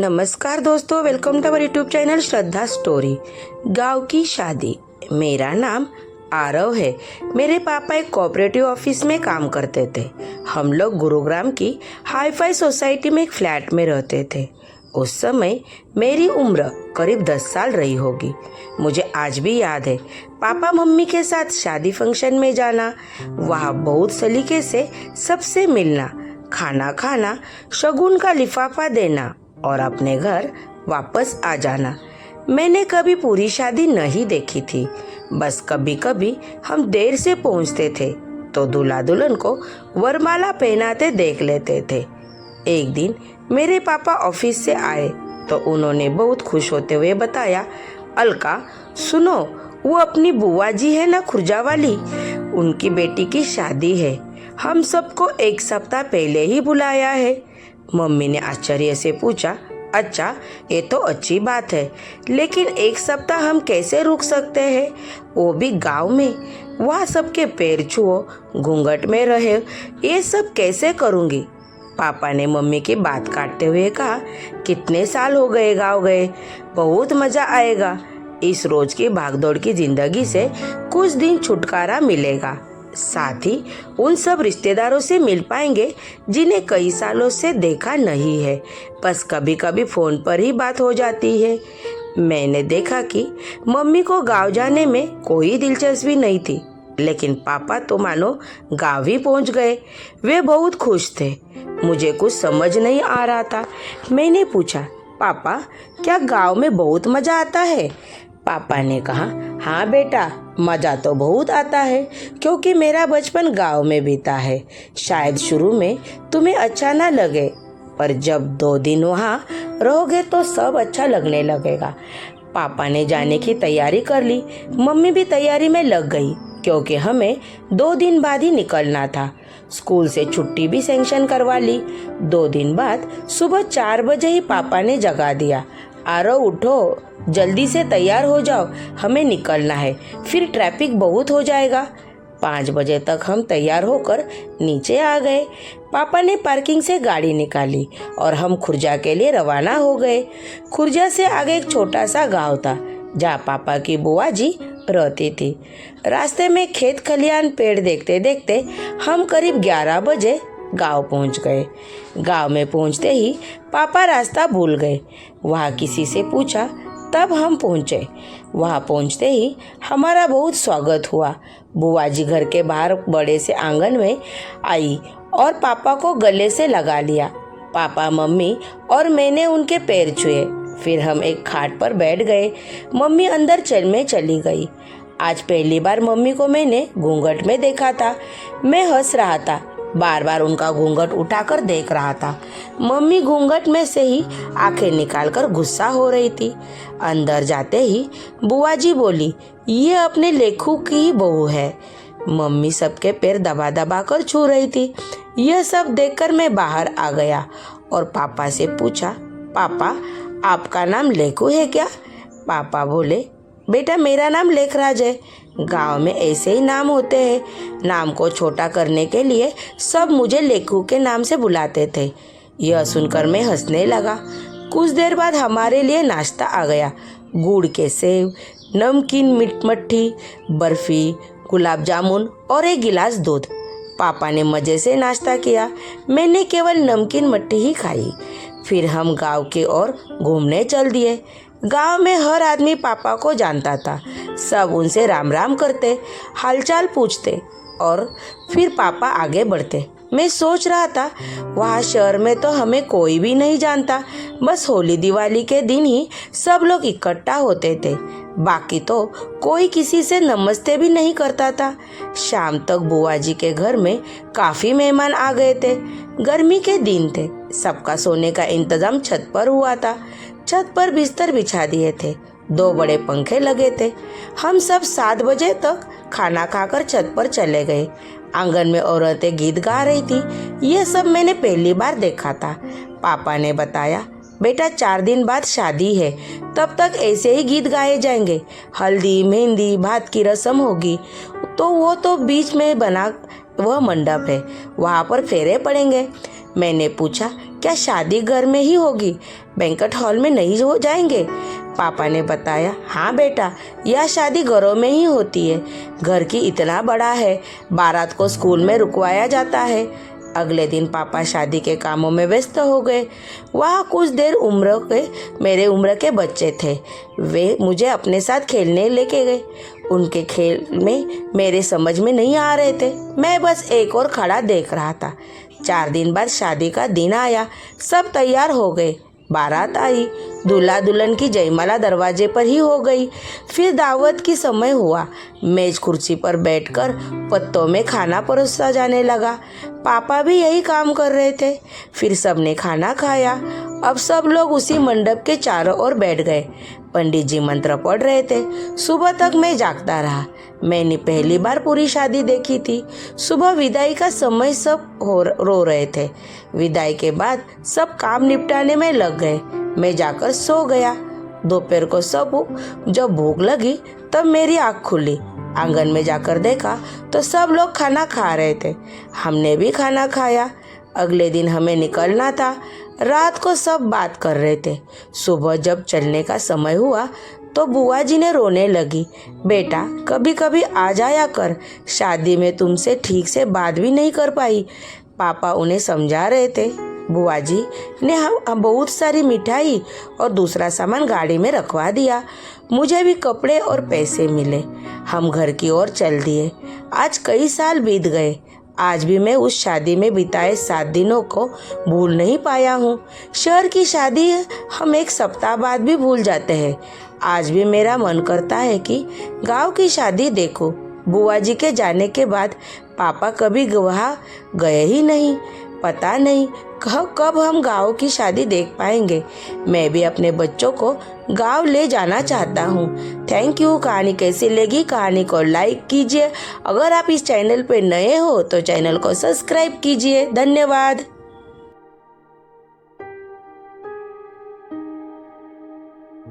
नमस्कार दोस्तों, welcome to our YouTube channel Shraddha story. गांव की शादी। मेरा नाम आरव है। मेरे पापा एक कोऑपरेटिव ऑफिस में काम करते थे। हम लोग गुरुग्राम की हाई फाई सोसाइटी में एक फ्लैट में रहते थे। उस समय मेरी उम्र करीब 10 साल रही होगी। मुझे आज भी याद है पापा मम्मी के साथ शादी फंक्शन में जाना, वहाँ बहुत सलीके से सबसे मिलना, खाना खाना, शगुन का लिफाफा देना और अपने घर वापस आ जाना। मैंने कभी पूरी शादी नहीं देखी थी, बस कभी कभी हम देर से पहुंचते थे तो दूल्हा दुल्हन को वरमाला पहनाते देख लेते थे। एक दिन मेरे पापा ऑफिस से आए तो उन्होंने बहुत खुश होते हुए बताया, अलका सुनो, वो अपनी बुआ जी है ना खुर्जा वाली, उनकी बेटी की शादी है। हम सबको एक सप्ताह पहले ही बुलाया है। मम्मी ने आश्चर्य से पूछा, अच्छा ये तो अच्छी बात है, लेकिन एक सप्ताह हम कैसे रुक सकते हैं, वो भी गांव में। वहाँ सबके पैर छुओ, घूंघट में रहे, ये सब कैसे करूँगी। पापा ने मम्मी की बात काटते हुए कहा, कितने साल हो गए गाँव गए, बहुत मजा आएगा। इस रोज की भागदौड़ की जिंदगी से कुछ दिन छुटकारा मिलेगा, साथ ही उन सब रिश्तेदारों से मिल पाएंगे जिन्हें कई सालों से देखा नहीं है। बस कभी कभी फोन पर ही बात हो जाती है। मैंने देखा कि मम्मी को गांव जाने में कोई दिलचस्पी नहीं थी, लेकिन पापा तो मानो गांव ही पहुंच गए। वे बहुत खुश थे। मुझे कुछ समझ नहीं आ रहा था। मैंने पूछा, पापा क्या गांव में बहुत मजा आता है? पापा ने कहा, हाँ बेटा, मजा तो बहुत आता है, क्योंकि मेरा बचपन गांव में बीता है। शायद शुरू में तुम्हें अच्छा ना लगे, पर जब 2 दिन वहाँ रहोगे तो सब अच्छा लगने लगेगा। पापा ने जाने की तैयारी कर ली। मम्मी भी तैयारी में लग गई, क्योंकि हमें 2 दिन बाद ही निकलना था। स्कूल से छुट्टी भी सैंक्शन करवा ली। 2 दिन बाद सुबह 4 बजे ही पापा ने जगा दिया, आरव उठो, जल्दी से तैयार हो जाओ, हमें निकलना है, फिर ट्रैफिक बहुत हो जाएगा। 5 बजे तक हम तैयार होकर नीचे आ गए। पापा ने पार्किंग से गाड़ी निकाली और हम खुर्जा के लिए रवाना हो गए। खुर्जा से आगे एक छोटा सा गांव था, जहाँ पापा की बुआ जी रहती थी। रास्ते में खेत खलियान पेड़ देखते देखते हम करीब 11 बजे गांव पहुंच गए। गांव में पहुंचते ही पापा रास्ता भूल गए। वहाँ किसी से पूछा, तब हम पहुंचे। वहाँ पहुंचते ही हमारा बहुत स्वागत हुआ। बुआ जी घर के बाहर बड़े से आंगन में आई और पापा को गले से लगा लिया। पापा, मम्मी और मैंने उनके पैर छुए। फिर हम एक खाट पर बैठ गए। मम्मी अंदर चली गई। आज पहली बार मम्मी को मैंने घूंघट में देखा था। मैं हंस रहा था, बार बार उनका घूंघट उठाकर देख रहा था। मम्मी घूंघट में से ही आंखें निकालकर गुस्सा हो रही थी। अंदर जाते ही बुआ जी बोली, ये अपने लेखू की ही बहू है। मम्मी सबके पैर दबा दबा कर छू रही थी। यह सब देखकर मैं बाहर आ गया और पापा से पूछा, पापा आपका नाम लेखू है क्या? पापा बोले, बेटा मेरा नाम लेखराज है। गांव में ऐसे ही नाम होते हैं। नाम को छोटा करने के लिए सब मुझे लेखू के नाम से बुलाते थे। यह सुनकर मैं हंसने लगा। कुछ देर बाद हमारे लिए नाश्ता आ गया। गुड़ के सेव, नमकीन मट्ठी, बर्फी, गुलाब जामुन और एक गिलास दूध। पापा ने मजे से नाश्ता किया। मैंने केवल नमकीन मट्ठी ही खाई। फिर हम गांव की ओर घूमने चल दिए। गांव में हर आदमी पापा को जानता था। सब उनसे राम राम करते, हालचाल पूछते और फिर पापा आगे बढ़ते। मैं सोच रहा था, वहाँ शहर में तो हमें कोई भी नहीं जानता। बस होली दिवाली के दिन ही सब लोग इकट्ठा होते थे, बाकी तो कोई किसी से नमस्ते भी नहीं करता था। शाम तक बुआ जी के घर में काफी मेहमान आ गए थे। गर्मी के दिन थे। सबका सोने का इंतजाम छत पर हुआ था। छत पर बिस्तर बिछा दिए थे। 2 बड़े पंखे लगे थे। हम सब 7 बजे तक खाना खाकर छत पर चले गए। आंगन में औरतें गीत गा रही थी। यह सब मैंने पहली बार देखा था। पापा ने बताया, बेटा 4 दिन बाद शादी है, तब तक ऐसे ही गीत गाए जाएंगे। हल्दी, मेहंदी, भात की रस्म होगी, तो वो तो बीच में बना वह मंडप है, वहाँ पर फेरे पड़ेंगे। मैंने पूछा, क्या शादी घर में ही होगी, बैंक्वेट हॉल में नहीं हो जाएंगे? पापा ने बताया, हाँ बेटा, यह शादी घरों में ही होती है। घर की इतना बड़ा है, बारात को स्कूल में रुकवाया जाता है। अगले दिन पापा शादी के कामों में व्यस्त हो गए। वहाँ कुछ देर मेरे उम्र के बच्चे थे। वे मुझे अपने साथ खेलने लेके गए। उनके खेल में मेरे समझ में नहीं आ रहे थे। मैं बस एक और खड़ा देख रहा था। 4 दिन बाद शादी का दिन आया। सब तैयार हो गए। बारात आई। दूल्हा दुल्हन की जयमाला दरवाजे पर ही हो गई। फिर दावत की समय हुआ। मेज कुर्सी पर बैठकर पत्तों में खाना परोसा जाने लगा। पापा भी यही काम कर रहे थे। फिर सबने खाना खाया। अब सब लोग उसी मंडप के चारों ओर बैठ गए। पंडित जी मंत्र पढ़ रहे थे। सुबह तक मैं जागता रहा। मैंने पहली बार पूरी शादी देखी थी। सुबह विदाई का समय सब रो रहे थे। विदाई के बाद सब काम निपटाने में लग गए। मैं जाकर सो गया। दोपहर को जब भूख लगी तब मेरी आँख खुली। आंगन में जाकर देखा तो सब लोग खाना खा रहे थे। हमने भी खाना खाया। अगले दिन हमें निकलना था। रात को सब बात कर रहे थे। सुबह जब चलने का समय हुआ तो बुआ जी ने रोने लगी। बेटा, कभी कभी आ जाया कर, शादी में तुमसे ठीक से बात भी नहीं कर पाई। पापा उन्हें समझा रहे थे। बुआ जी ने हम बहुत सारी मिठाई और दूसरा सामान गाड़ी में रखवा दिया। मुझे भी कपड़े और पैसे मिले। हम घर की ओर चल दिए। आज कई साल बीत गए। आज भी मैं उस शादी में बिताए 7 दिनों को भूल नहीं पाया हूँ। शहर की शादी हम 1 सप्ताह बाद भी भूल जाते हैं। आज भी मेरा मन करता है कि गांव की शादी देखो। बुआ जी के जाने के बाद पापा कभी वहाँ गए ही नहीं। पता नहीं कब हम गांव की शादी देख पाएंगे। मैं भी अपने बच्चों को गांव ले जाना चाहता हूँ। Thank you. कहानी कैसी लगी? कहानी को लाइक कीजिए। अगर आप इस चैनल पे नए हो तो चैनल को सब्सक्राइब कीजिए। धन्यवाद।